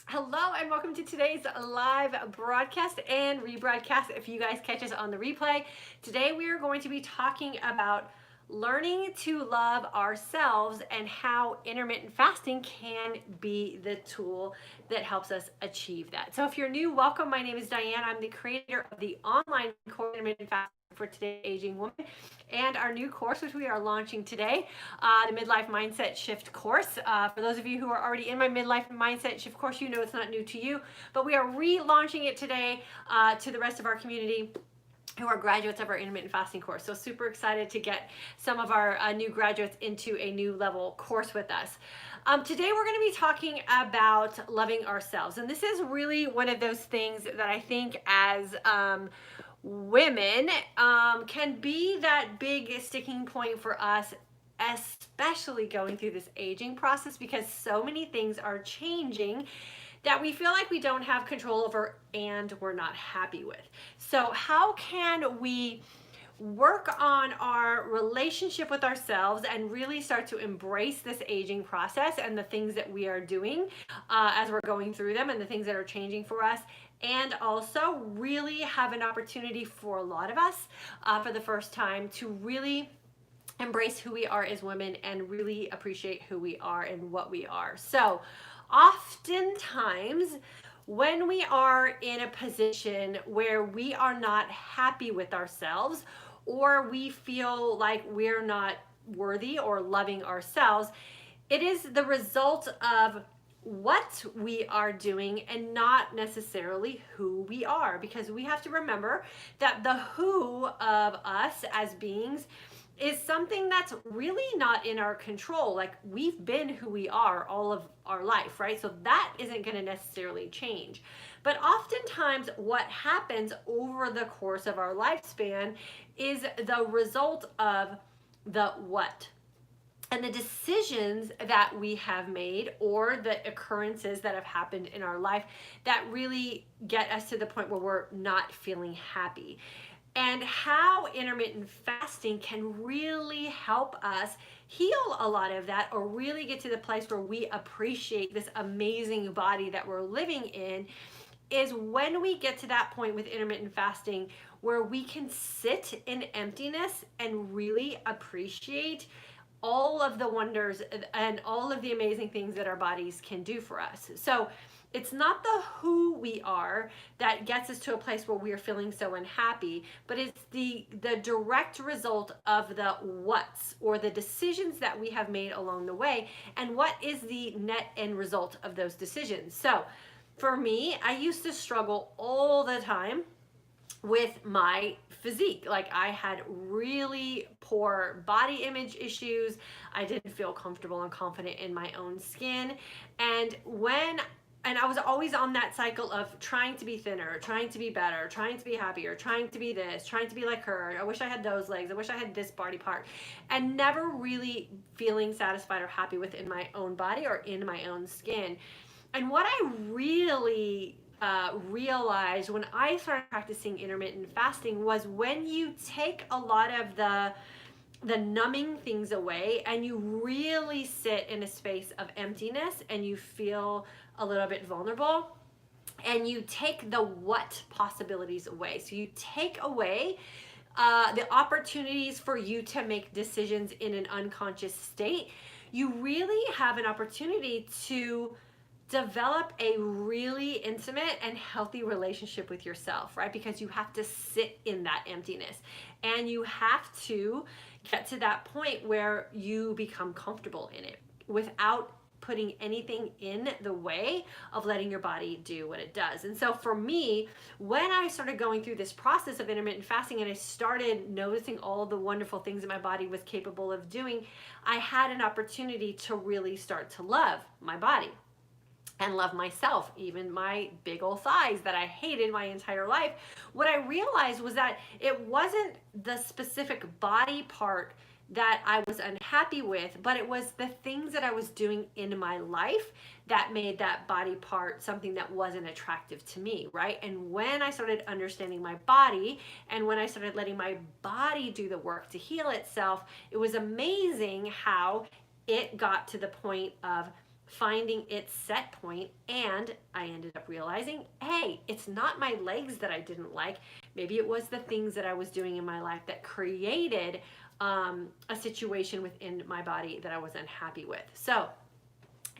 Hello and welcome to today's live broadcast and rebroadcast if you guys catch us on the replay. Today we are going to be talking about learning to love ourselves and how intermittent fasting can be the tool that helps us achieve that. So if you're new, welcome. My name is Diane. I'm the creator of the online course Intermittent Fasting for Today's Aging Woman and our new course, which we are launching today, the Midlife Mindset Shift course. For those of you who are already in my Midlife Mindset Shift course, you know it's not new to you, but we are relaunching it today to the rest of our community who are graduates of our intermittent fasting course. So super excited to get some of our new graduates into a new level course with us. Today we're going to be talking about loving ourselves. And this is really one of those things that I think as women can be that big sticking point for us, especially going through this aging process, because so many things are changing that we feel like we don't have control over and we're not happy with. So how can we work on our relationship with ourselves and really start to embrace this aging process and the things that we are doing as we're going through them and the things that are changing for us, and also really have an opportunity for a lot of us for the first time to really embrace who we are as women and really appreciate who we are and what we are. So oftentimes when we are in a position where we are not happy with ourselves, or we feel like we're not worthy or loving ourselves, it is the result of what we are doing and not necessarily who we are, because we have to remember that the who of us as beings is something that's really not in our control. Like, we've been who we are all of our life, right? So that isn't going to necessarily change. But oftentimes what happens over the course of our lifespan is the result of the what and the decisions that we have made, or the occurrences that have happened in our life that really get us to the point where we're not feeling happy. And how intermittent fasting can really help us heal a lot of that, or really get to the place where we appreciate this amazing body that we're living in, is when we get to that point with intermittent fasting where we can sit in emptiness and really appreciate all of the wonders and all of the amazing things that our bodies can do for us. So it's not the who we are that gets us to a place where we're feeling so unhappy, but it's the direct result of the what's, or the decisions that we have made along the way, and what is the net end result of those decisions. So for me, I used to struggle all the time with my physique. Like, I had really poor body image issues. I didn't feel comfortable and confident in my own skin. And I was always on that cycle of trying to be thinner, trying to be better, trying to be happier, trying to be this, trying to be like her. I wish I had those legs. I wish I had this body part. And never really feeling satisfied or happy within my own body or in my own skin. And what I really realized when I started practicing intermittent fasting was when you take a lot of the numbing things away and you really sit in a space of emptiness and you feel a little bit vulnerable, and you take the what possibilities away. So you take away the opportunities for you to make decisions in an unconscious state. You really have an opportunity to develop a really intimate and healthy relationship with yourself, right? Because you have to sit in that emptiness, and you have to get to that point where you become comfortable in it without putting anything in the way of letting your body do what it does. And so for me, when I started going through this process of intermittent fasting and I started noticing all the wonderful things that my body was capable of doing, I had an opportunity to really start to love my body and love myself, even my big old thighs that I hated my entire life. What I realized was that it wasn't the specific body part that I was unhappy with, but it was the things that I was doing in my life that made that body part something that wasn't attractive to me, right? And when I started understanding my body, and when I started letting my body do the work to heal itself, it was amazing how it got to the point of finding its set point, and I ended up realizing, hey, it's not my legs that I didn't like. Maybe it was the things that I was doing in my life that created a situation within my body that I was unhappy with. So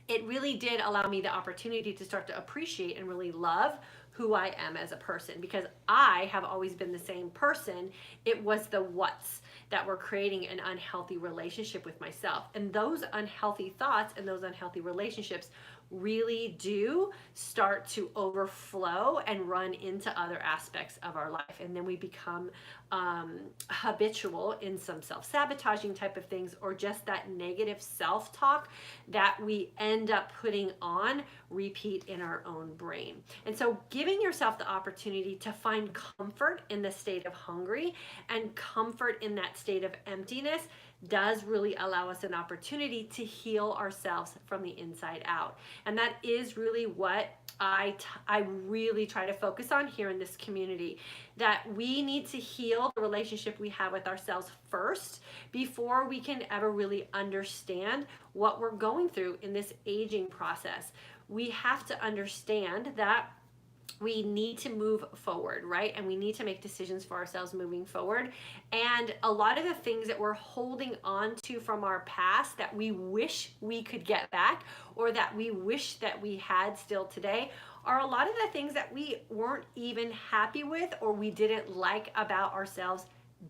it really did allow me the opportunity to start to appreciate and really love who I am as a person, because I have always been the same person. It was the what's that were creating an unhealthy relationship with myself. And those unhealthy thoughts and those unhealthy relationships really do start to overflow and run into other aspects of our life. And then we become habitual in some self-sabotaging type of things, or just that negative self-talk that we end up putting on repeat in our own brain. And so giving yourself the opportunity to find comfort in the state of hungry and comfort in that state of emptiness does really allow us an opportunity to heal ourselves from the inside out. And that is really what I really try to focus on here in this community, that we need to heal the relationship we have with ourselves first before we can ever really understand what we're going through in this aging process. We have to understand that we need to move forward, right? And we need to make decisions for ourselves moving forward. And a lot of the things that we're holding on to from our past that we wish we could get back, or that we wish that we had still today, are a lot of the things that we weren't even happy with or we didn't like about ourselves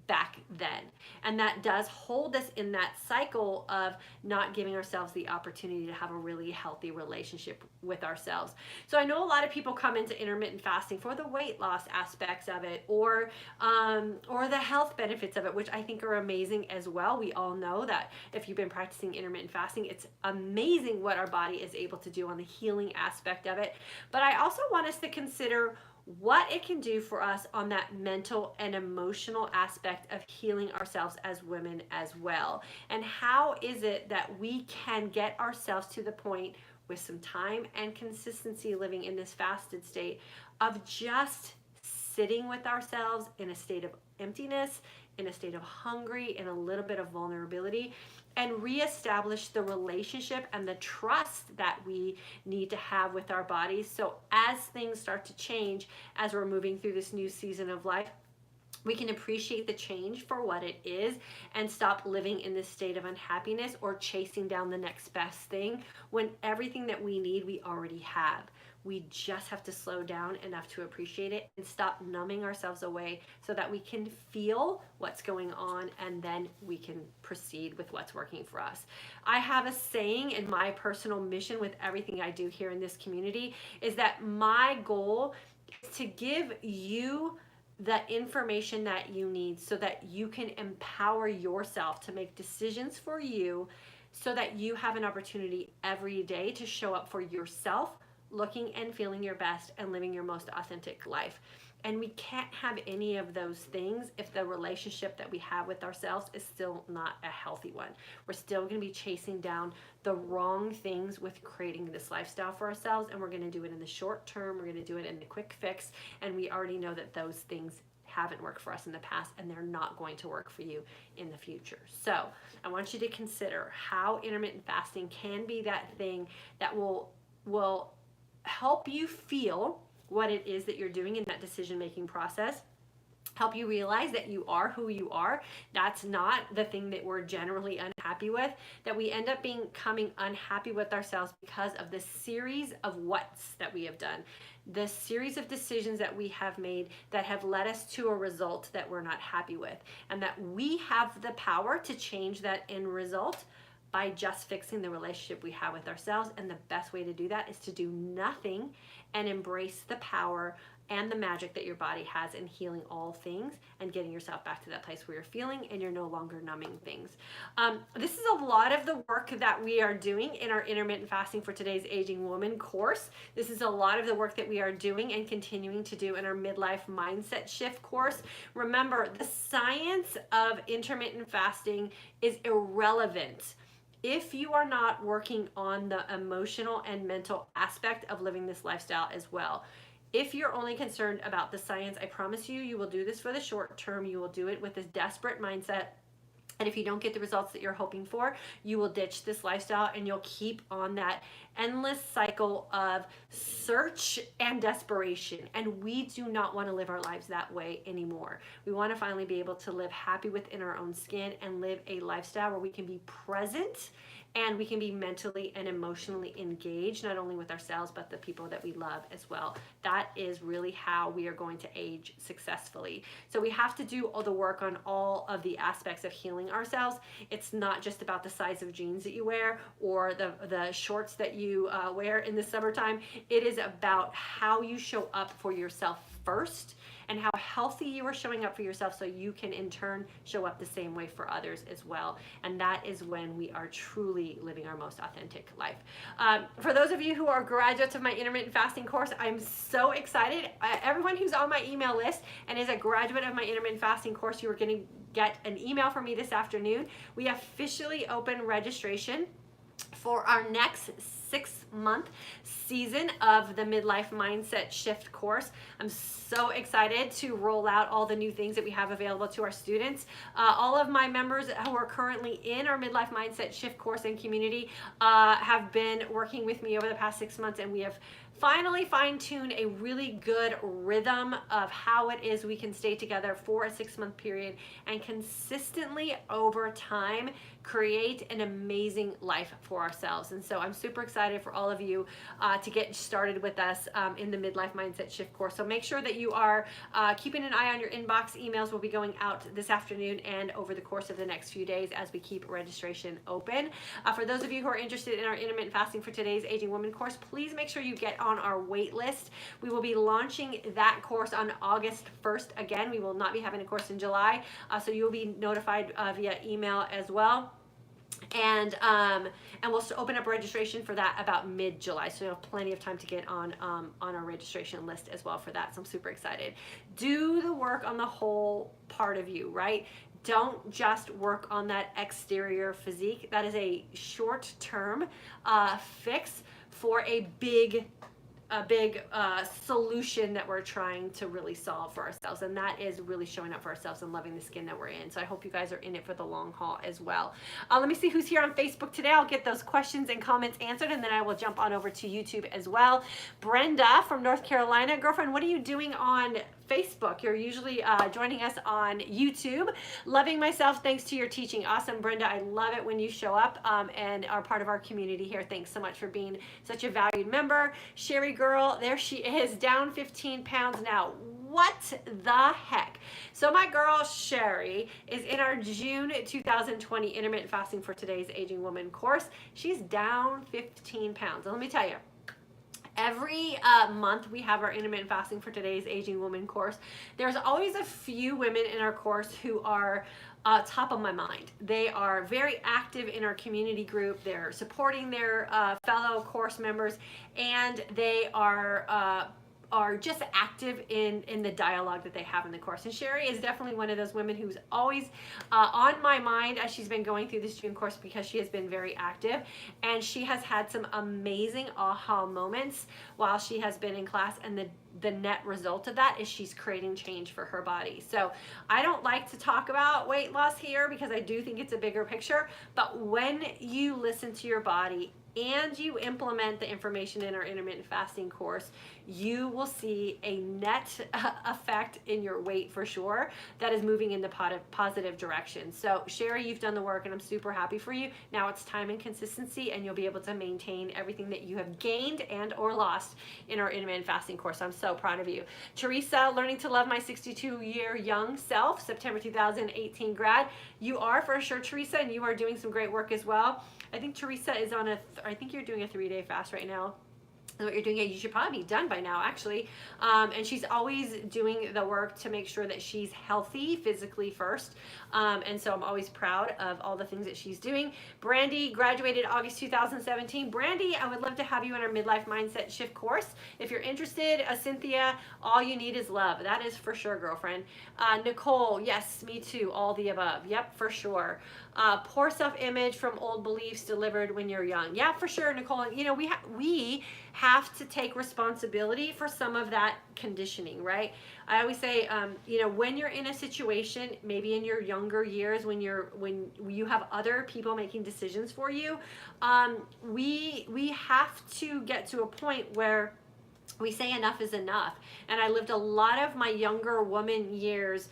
back then. And that does hold us in that cycle of not giving ourselves the opportunity to have a really healthy relationship with ourselves. So I know a lot of people come into intermittent fasting for the weight loss aspects of it, or the health benefits of it, which I think are amazing as well. We all know that if you've been practicing intermittent fasting, it's amazing what our body is able to do on the healing aspect of it. But I also want us to consider what it can do for us on that mental and emotional aspect of healing ourselves as women as well. And how is it that we can get ourselves to the point, with some time and consistency living in this fasted state, of just sitting with ourselves in a state of emptiness, in a state of hungry, in a little bit of vulnerability, and reestablish the relationship and the trust that we need to have with our bodies. So as things start to change, as we're moving through this new season of life, we can appreciate the change for what it is and stop living in this state of unhappiness or chasing down the next best thing, when everything that we need, we already have. We just have to slow down enough to appreciate it and stop numbing ourselves away so that we can feel what's going on, and then we can proceed with what's working for us. I have a saying in my personal mission with everything I do here in this community, is that my goal is to give you the information that you need so that you can empower yourself to make decisions for you, so that you have an opportunity every day to show up for yourself, looking and feeling your best and living your most authentic life. And we can't have any of those things if the relationship that we have with ourselves is still not a healthy one. We're still going to be chasing down the wrong things with creating this lifestyle for ourselves, and we're going to do it in the short term. We're going to do it in the quick fix, and we already know that those things haven't worked for us in the past, and they're not going to work for you in the future. So I want you to consider how intermittent fasting can be that thing that will help you feel what it is that you're doing in that decision-making process, help you realize that you are who you are. That's not the thing that we're generally unhappy with, that we end up becoming unhappy with ourselves because of the series of what's that we have done, the series of decisions that we have made that have led us to a result that we're not happy with, and that we have the power to change that end result by just fixing the relationship we have with ourselves. And the best way to do that is to do nothing and embrace the power and the magic that your body has in healing all things and getting yourself back to that place where you're feeling and you're no longer numbing things. This is a lot of the work that we are doing in our intermittent fasting for today's aging woman course. This is a lot of the work that we are doing and continuing to do in our midlife mindset shift course. Remember, the science of intermittent fasting is irrelevant if you are not working on the emotional and mental aspect of living this lifestyle as well. If you're only concerned about the science, I promise you, you will do this for the short term. You will do it with this desperate mindset And if you don't get the results that you're hoping for, you will ditch this lifestyle and you'll keep on that endless cycle of search and desperation. And we do not want to live our lives that way anymore. We want to finally be able to live happy within our own skin and live a lifestyle where we can be present and we can be mentally and emotionally engaged, not only with ourselves, but the people that we love as well. That is really how we are going to age successfully. So we have to do all the work on all of the aspects of healing ourselves. It's not just about the size of jeans that you wear or the shorts that you wear in the summertime. It is about how you show up for yourself first and how healthy you are showing up for yourself so you can in turn show up the same way for others as well. And that is when we are truly living our most authentic life. For those of you who are graduates of my intermittent fasting course, I'm so excited. Everyone who's on my email list and is a graduate of my intermittent fasting course, you are going to get an email from me this afternoon. We officially open registration for our next 6-month season of the MidLife Mindset Shift course. I'm so excited to roll out all the new things that we have available to our students. All of my members who are currently in our MidLife Mindset Shift course and community have been working with me over the past 6 months, and we have finally fine-tuned a really good rhythm of how it is we can stay together for a 6-month period and consistently over time create an amazing life for ourselves. And so I'm super excited for all of you to get started with us in the MidLife Mindset Shift course. So make sure that you are keeping an eye on your inbox. Emails will be going out this afternoon and over the course of the next few days as we keep registration open. For those of you who are interested in our intermittent fasting for today's Aging Woman course, please make sure you get on our wait list. We will be launching that course on August 1st. Again, we will not be having a course in July, so you'll be notified via email as well. And we'll open up registration for that about mid-July, so you have plenty of time to get on our registration list as well for that. So I'm super excited. Do the work on the whole part of you, right? Don't just work on that exterior physique. That is a short-term fix for a big solution that we're trying to really solve for ourselves, and that is really showing up for ourselves and loving the skin that we're in. So I hope you guys are in it for the long haul as well. Let me see who's here on Facebook today. I'll get those questions and comments answered, and then I will jump on over to YouTube as well. Brenda from North Carolina. Girlfriend, what are you doing on Facebook? You're usually joining us on YouTube. Loving myself thanks to your teaching. Awesome, Brenda. I love it when you show up and are part of our community here. Thanks so much for being such a valued member. Sherry girl, there she is, down 15 pounds now. What the heck? So my girl Sherry is in our June 2020 intermittent fasting for today's Aging Woman course. She's down 15 pounds. And let me tell you, every month we have our intermittent fasting for today's Aging Woman course. There's always a few women in our course who are top of my mind. They are very active in our community group. They're supporting their fellow course members, and they are just active in the dialogue that they have in the course. And Sherry is definitely one of those women who's always on my mind as she's been going through this June course, because she has been very active and she has had some amazing aha moments while she has been in class, and the net result of that is she's creating change for her body. So I don't like to talk about weight loss here because I do think it's a bigger picture, but when you listen to your body and you implement the information in our intermittent fasting course, you will see a net effect in your weight for sure that is moving in the positive direction. So Sherry, you've done the work and I'm super happy for you. Now it's time and consistency, and you'll be able to maintain everything that you have gained and or lost in our intermittent fasting course. So I'm so proud of you. Teresa, learning to love my 62-year young self, September 2018 grad. You are for sure, Teresa, and you are doing some great work as well. I think Teresa is on I think you're doing a 3-day fast right now. What you're doing, you should probably be done by now actually. And she's always doing the work to make sure that she's healthy physically first. And so I'm always proud of all the things that she's doing. Brandy graduated August 2017. Brandy, I would love to have you in our Midlife Mindset Shift course. If you're interested, Cynthia, all you need is love. That is for sure, girlfriend. Nicole, yes, me too, all the above. Yep, for sure. Poor self-image from old beliefs delivered when you're young. Yeah, for sure, Nicole. You know, we have to take responsibility for some of that conditioning, right? I always say, when you're in a situation, maybe in your younger years, when you have other people making decisions for you, we have to get to a point where we say enough is enough. And I lived a lot of my younger woman years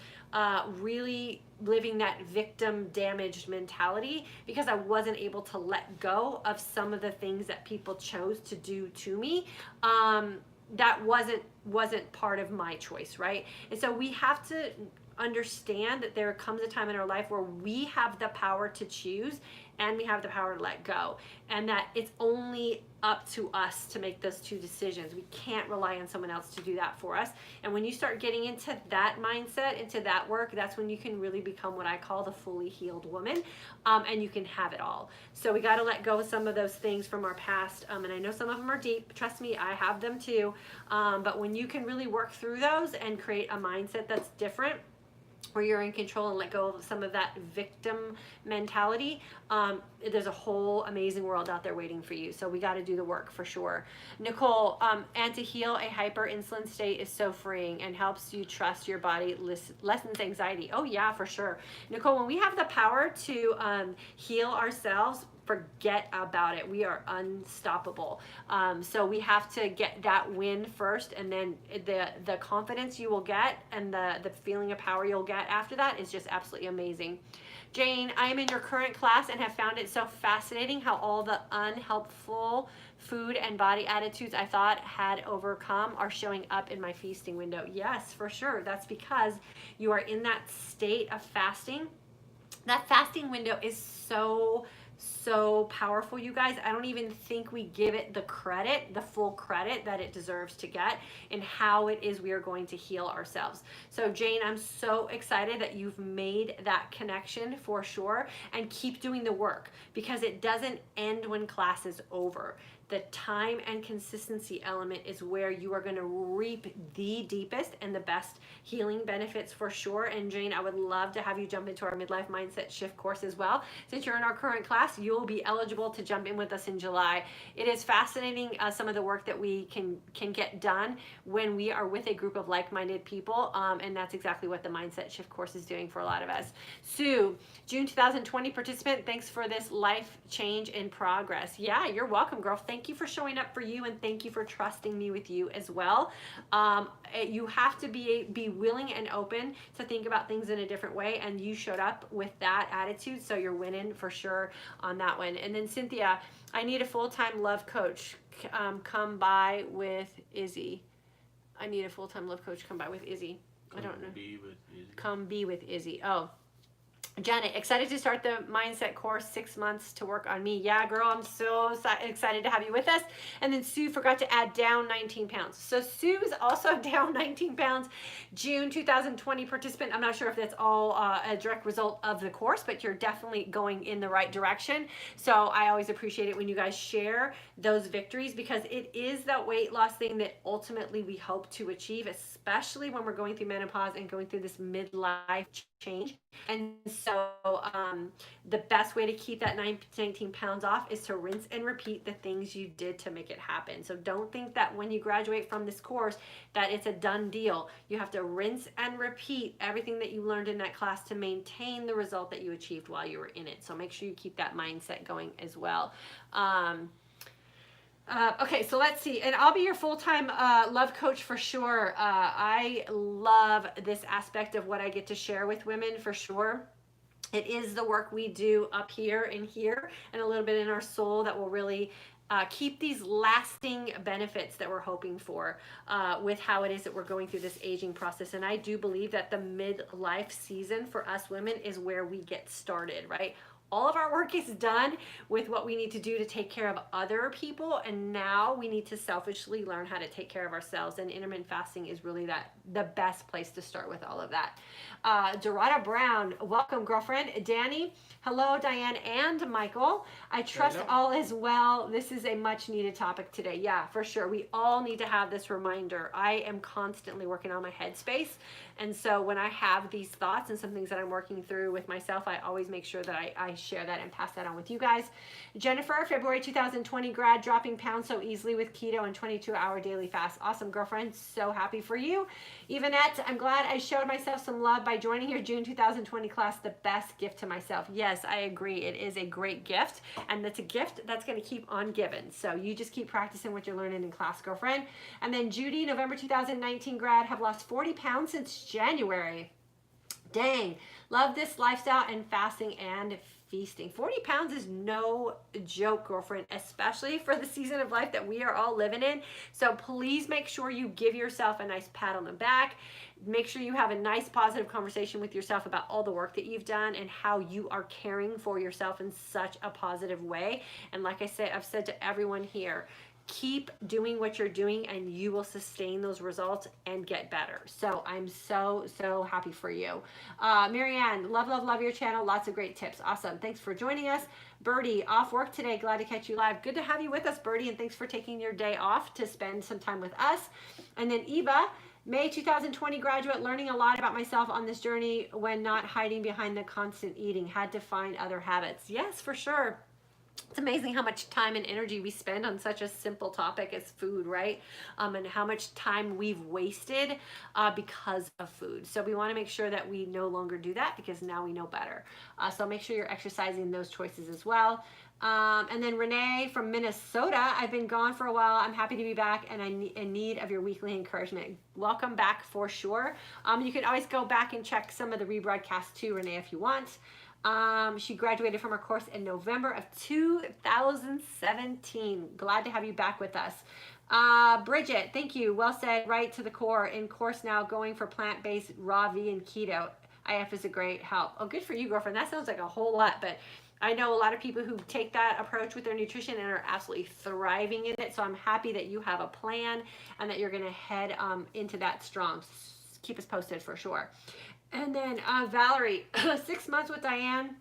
really living that victim damaged mentality because I wasn't able to let go of some of the things that people chose to do to me. That wasn't part of my choice, right? And so we have to understand that there comes a time in our life where we have the power to choose and we have the power to let go, and that it's only up to us to make those two decisions. We can't rely on someone else to do that for us. And when you start getting into that mindset, into that work, that's when you can really become what I call the fully healed woman, and you can have it all. So we got to let go of some of those things from our past, and I know some of them are deep. Trust me, I have them too. But when you can really work through those and create a mindset that's different, where you're in control and let go of some of that victim mentality, there's a whole amazing world out there waiting for you. So we got to do the work for sure. Nicole, and to heal a hyperinsulin state is so freeing and helps you trust your body, lessens anxiety. Oh yeah, for sure. Nicole, when we have the power to heal ourselves, forget about it. We are unstoppable. So we have to get that win first, and then the confidence you will get and the feeling of power you'll get after that is just absolutely amazing. Jane, I am in your current class and have found it so fascinating how all the unhelpful food and body attitudes I thought had overcome are showing up in my feasting window. Yes, for sure. That's because you are in that state of fasting. That fasting window is so powerful, you guys. I don't even think we give it the full credit that it deserves to get in how it is we are going to heal ourselves. So Jane, I'm so excited that you've made that connection for sure, and keep doing the work because it doesn't end when class is over. The time and consistency element is where you are going to reap the deepest and the best healing benefits for sure. And Jane, I would love to have you jump into our Midlife Mindset Shift course as well. Since you're in our current class, you'll be eligible to jump in with us in July. It is fascinating, some of the work that we can get done when we are with a group of like-minded people. And that's exactly what the Mindset Shift course is doing for a lot of us. Sue, June 2020 participant, thanks for this life change in progress. Yeah, you're welcome, girl. Thank you for showing up for you, and thank you for trusting me with you as well. You have to be willing and open to think about things in a different way, and you showed up with that attitude, so you're winning for sure on that one. And then Cynthia, I need a full-time love coach. Come by with Izzy. I need a full-time love coach. Come by with Izzy. I don't know. Come be with Izzy. Oh. Janet, excited to start the mindset course, 6 months to work on me. Yeah, girl, I'm so excited to have you with us. And then Sue forgot to add down 19 pounds. So Sue's also down 19 pounds. June 2020 participant. I'm not sure if that's all a direct result of the course, but you're definitely going in the right direction. So I always appreciate it when you guys share those victories, because it is that weight loss thing that ultimately we hope to achieve, especially when we're going through menopause and going through this midlife change. And so the best way to keep that 19 pounds off is to rinse and repeat the things you did to make it happen. So don't think that when you graduate from this course that it's a done deal. You have to rinse and repeat everything that you learned in that class to maintain the result that you achieved while you were in it. So make sure you keep that mindset going as well. Okay, so let's see. And I'll be your full-time love coach for sure. I love this aspect of what I get to share with women for sure. It is the work we do up here and here and a little bit in our soul that will really keep these lasting benefits that we're hoping for with how it is that we're going through this aging process. And I do believe that the midlife season for us women is where we get started, right? All of our work is done with what we need to do to take care of other people, and now we need to selfishly learn how to take care of ourselves, and intermittent fasting is really the best place to start with all of that. Dorada Brown, welcome, girlfriend. Danny, hello, Diane and Michael. I trust all is well. This is a much needed topic today. Yeah, for sure. We all need to have this reminder. I am constantly working on my headspace, and so when I have these thoughts and some things that I'm working through with myself, I always make sure that I share that and pass that on with you guys. Jennifer, February 2020 grad, dropping pounds so easily with keto and 22-hour daily fast. Awesome, girlfriend. So happy for you. Evanette, I'm glad I showed myself some love by joining your June 2020 class. The best gift to myself. Yes, I agree. It is a great gift, and it's a gift that's going to keep on giving. So you just keep practicing what you're learning in class, girlfriend. And then Judy, November 2019 grad, have lost 40 pounds since January. Dang, love this lifestyle and fasting and feasting. 40 pounds is no joke, girlfriend, especially for the season of life that we are all living in. So please make sure you give yourself a nice pat on the back. Make sure you have a nice positive conversation with yourself about all the work that you've done and how you are caring for yourself in such a positive way. And like I said, I've said to everyone here, keep doing what you're doing and you will sustain those results and get better. So I'm so happy for you. Marianne, love your channel. Lots of great tips. Awesome. Thanks for joining us. Birdie, off work today. Glad to catch you live. Good to have you with us, Birdie, and thanks for taking your day off to spend some time with us. And then Eva, May 2020 graduate, learning a lot about myself on this journey when not hiding behind the constant eating. Had to find other habits. Yes, for sure. It's amazing how much time and energy we spend on such a simple topic as food, right? And how much time we've wasted because of food. So we want to make sure that we no longer do that because now we know better. So make sure you're exercising those choices as well. And then Renee from Minnesota, I've been gone for a while. I'm happy to be back and in need of your weekly encouragement. Welcome back for sure. You can always go back and check some of the rebroadcasts too, Renee, if you want. She graduated from her course in November of 2017. Glad to have you back with us. Bridget, thank you. Well said. Right to the core. In course now, going for plant-based, raw, vegan, keto. IF is a great help. Oh, good for you, girlfriend. That sounds like a whole lot, but I know a lot of people who take that approach with their nutrition and are absolutely thriving in it. So I'm happy that you have a plan and that you're going to head into that strong. Keep us posted for sure. And then Valerie, 6 months with Diane.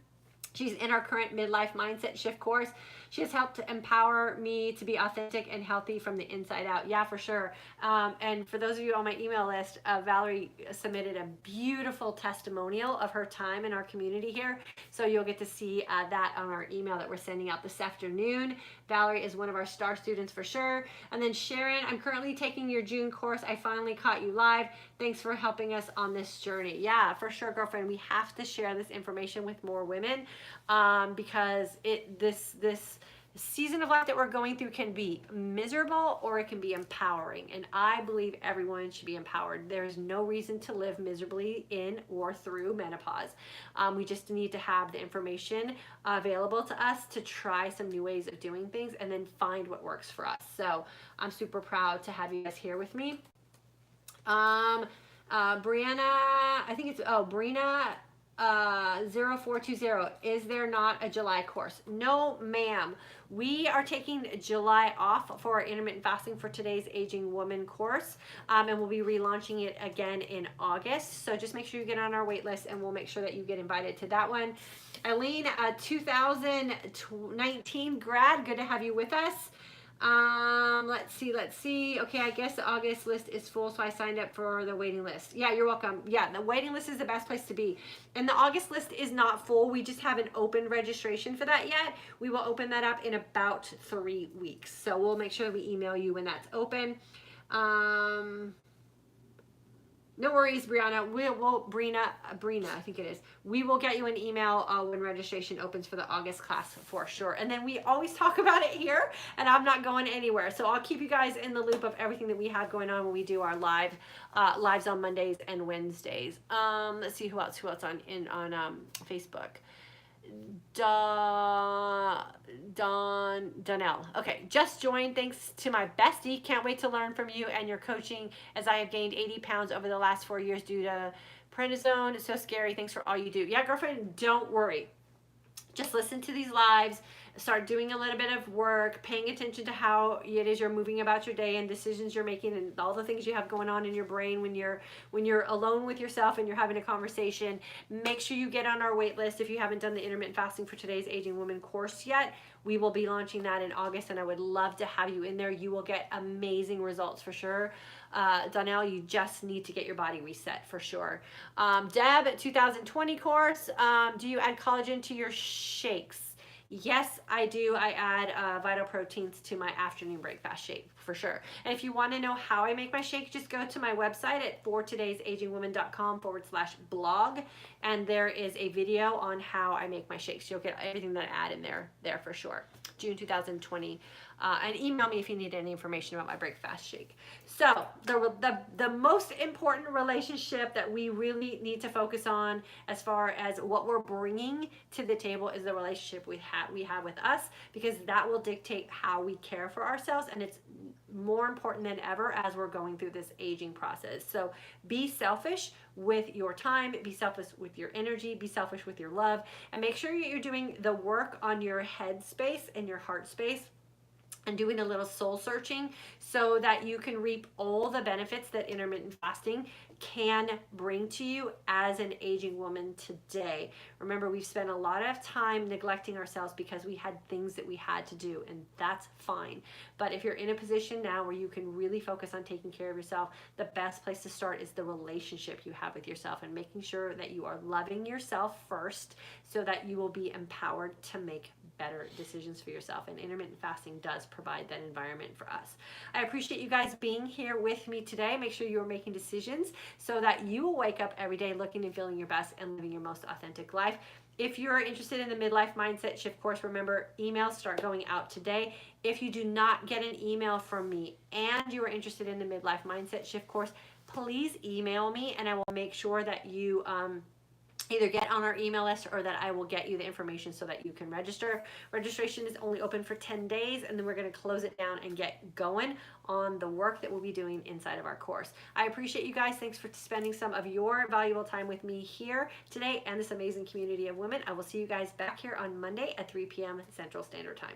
She's in our current midlife mindset shift course. She has helped to empower me to be authentic and healthy from the inside out. Yeah, for sure. And for those of you on my email list, Valerie submitted a beautiful testimonial of her time in our community here. So you'll get to see that on our email that we're sending out this afternoon. Valerie is one of our star students for sure. And then Sharon, I'm currently taking your June course. I finally caught you live. Thanks for helping us on this journey. Yeah, for sure, girlfriend. We have to share this information with more women because this season of life that we're going through can be miserable or it can be empowering. And I believe everyone should be empowered. There's no reason to live miserably in or through menopause. We just need to have the information available to us to try some new ways of doing things and then find what works for us. So I'm super proud to have you guys here with me. Brianna, I think it's, Brina, 0420, is there not a July course? No, ma'am. We are taking July off for our intermittent fasting for today's aging woman course, and we'll be relaunching it again in August. So just make sure you get on our wait list and we'll make sure that you get invited to that one. Eileen, 2019 grad, good to have you with us. Let's see. Okay, I guess the August list is full, so I signed up for the waiting list. Yeah, you're welcome. Yeah, the waiting list is the best place to be. And the August list is not full. We just haven't opened registration for that yet. We will open that up in about 3 weeks. So we'll make sure we email you when that's open. No worries, Brianna. Brina, I think it is. We will get you an email when registration opens for the August class for sure. And then we always talk about it here, and I'm not going anywhere. So I'll keep you guys in the loop of everything that we have going on when we do our lives on Mondays and Wednesdays. Let's see who else on Facebook. Donnell. Okay, just joined. Thanks to my bestie. Can't wait to learn from you and your coaching as I have gained 80 pounds over the last 4 years due to prednisone. It's so scary. Thanks for all you do. Yeah, girlfriend, don't worry. Just listen to these lives. start doing a little bit of work, paying attention to how it is you're moving about your day and decisions you're making and all the things you have going on in your brain when you're alone with yourself and you're having a conversation. Make sure you get on our wait list if you haven't done the intermittent fasting for today's aging woman course yet. We will be launching that in August, and I would love to have you in there. You will get amazing results for sure. Donnell, you just need to get your body reset for sure. Deb, 2020 course, do you add collagen to your shakes? Yes, I do. I add vital proteins to my afternoon breakfast shake for sure. And if you want to know how I make my shake, just go to my website at fortodaysagingwoman.com/blog, and there is a video on how I make my shakes. You'll get everything that I add in there for sure. June 2020. And email me if you need any information about my breakfast shake. So the most important relationship that we really need to focus on as far as what we're bringing to the table is the relationship we have with us, because that will dictate how we care for ourselves, and it's more important than ever as we're going through this aging process. So be selfish with your time, be selfish with your energy, be selfish with your love, and make sure you're doing the work on your head space and your heart space and doing a little soul searching so that you can reap all the benefits that intermittent fasting can bring to you as an aging woman today. Remember, we've spent a lot of time neglecting ourselves because we had things that we had to do, and that's fine. But if you're in a position now where you can really focus on taking care of yourself, the best place to start is the relationship you have with yourself and making sure that you are loving yourself first so that you will be empowered to make better decisions for yourself, and intermittent fasting does provide that environment for us. I appreciate you guys being here with me today. Make sure you're making decisions so that you will wake up every day looking and feeling your best and living your most authentic life. If you're interested in the Midlife Mindset Shift course, remember, emails start going out today. If you do not get an email from me and you are interested in the Midlife Mindset Shift course, please email me and I will make sure that you either get on our email list or that I will get you the information so that you can register. Registration is only open for 10 days, and then we're going to close it down and get going on the work that we'll be doing inside of our course. I appreciate you guys. Thanks for spending some of your valuable time with me here today and this amazing community of women. I will see you guys back here on Monday at 3 p.m. Central Standard Time.